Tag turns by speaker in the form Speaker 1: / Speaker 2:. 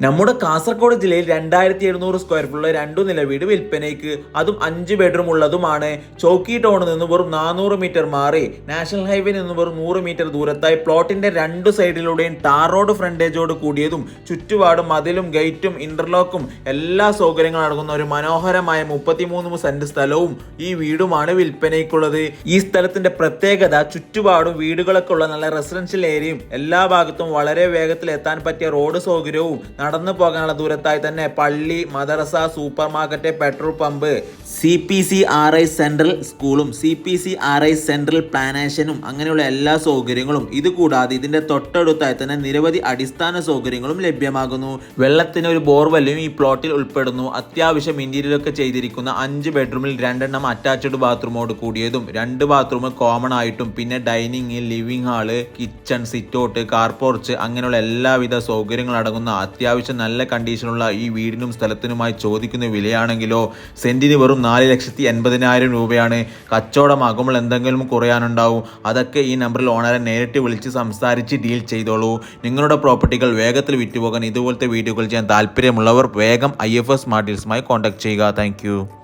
Speaker 1: നമ്മുടെ കാസർഗോഡ് ജില്ലയിൽ 2700 സ്ക്വയർ ഫീറ്റുള്ള 2 നില വീട് വിൽപ്പനയ്ക്ക്, അതും 5 ബെഡ്റൂം ഉള്ളതുമാണ്. ചോക്കി ടൗണിൽ നിന്ന് വെറും 400 മീറ്റർ മാറി നാഷണൽ ഹൈവേ നിന്ന് വെറും 100 മീറ്റർ ദൂരത്തായി പ്ലോട്ടിന്റെ 2 സൈഡിലൂടെയും ടാർ റോഡ് ഫ്രണ്ടേജോട് കൂടിയതും ചുറ്റുപാടും മതിലും ഗേറ്റും ഇന്റർലോക്കും എല്ലാ സൗകര്യങ്ങളും അടങ്ങുന്ന ഒരു മനോഹരമായ 33 സെന്റ് സ്ഥലവും ഈ വീടുമാണ് വിൽപ്പനയ്ക്കുള്ളത്. ഈ സ്ഥലത്തിന്റെ പ്രത്യേകത ചുറ്റുപാടും വീടുകളൊക്കെ ഉള്ള നല്ല റെസിഡൻഷ്യൽ ഏരിയയും എല്ലാ ഭാഗത്തും വളരെ വേഗത്തിൽ എത്താൻ പറ്റിയ റോഡ് സൗകര്യവും നടന്നു പോകാനുള്ള ദൂരത്തായി തന്നെ പള്ളി, മദ്രസ, supermarket, petrol pump, CPCRI central സ്കൂളും CPCRI സെൻട്രൽ പ്ലാനേഷനും അങ്ങനെയുള്ള എല്ലാ സൗകര്യങ്ങളും, ഇതുകൂടാതെ ഇതിന്റെ തൊട്ടടുത്തായി തന്നെ നിരവധി അടിസ്ഥാന സൗകര്യങ്ങളും ലഭ്യമാകുന്നു. വെള്ളത്തിന് ഒരു ബോർവെല്ലും ഈ പ്ലോട്ടിൽ ഉൾപ്പെടുന്നു. അത്യാവശ്യം ഇന്റീരിയറൊക്കെ ചെയ്തിരിക്കുന്ന 5 ബെഡ്റൂമിൽ 2 അറ്റാച്ച്ഡ് ബാത്റൂമോട് കൂടിയതും 2 ബാത്റൂം കോമൺ ആയിട്ടും പിന്നെ dining, living hall, kitchen, sitout, car porch അങ്ങനെയുള്ള എല്ലാവിധ സൗകര്യങ്ങൾ അടങ്ങുന്ന അത്യാവശ്യം നല്ല കണ്ടീഷനുള്ള ഈ വീടിനും സ്ഥലത്തിനുമായി ചോദിക്കുന്ന വിലയാണെങ്കിലോ സെന്റിന് വെറും 4,80,000 രൂപയാണ്. കച്ചവടമാകുമ്പോൾ എന്തെങ്കിലും കുറയാനുണ്ടാവും. അതൊക്കെ ഈ നമ്പറിൽ ഓണറെ നേരിട്ട് വിളിച്ച് സംസാരിച്ച് ഡീൽ ചെയ്തോളൂ. നിങ്ങളുടെ പ്രോപ്പർട്ടികൾ വേഗത്തിൽ വിറ്റുപോകാൻ ഇതുപോലത്തെ വീഡിയോകൾ ചെയ്യാൻ താല്പര്യമുള്ളവർ വേഗം IFS സ്മാർട്ട് ഡീൽസുമായി കോൺടാക്ട് ചെയ്യുക. താങ്ക്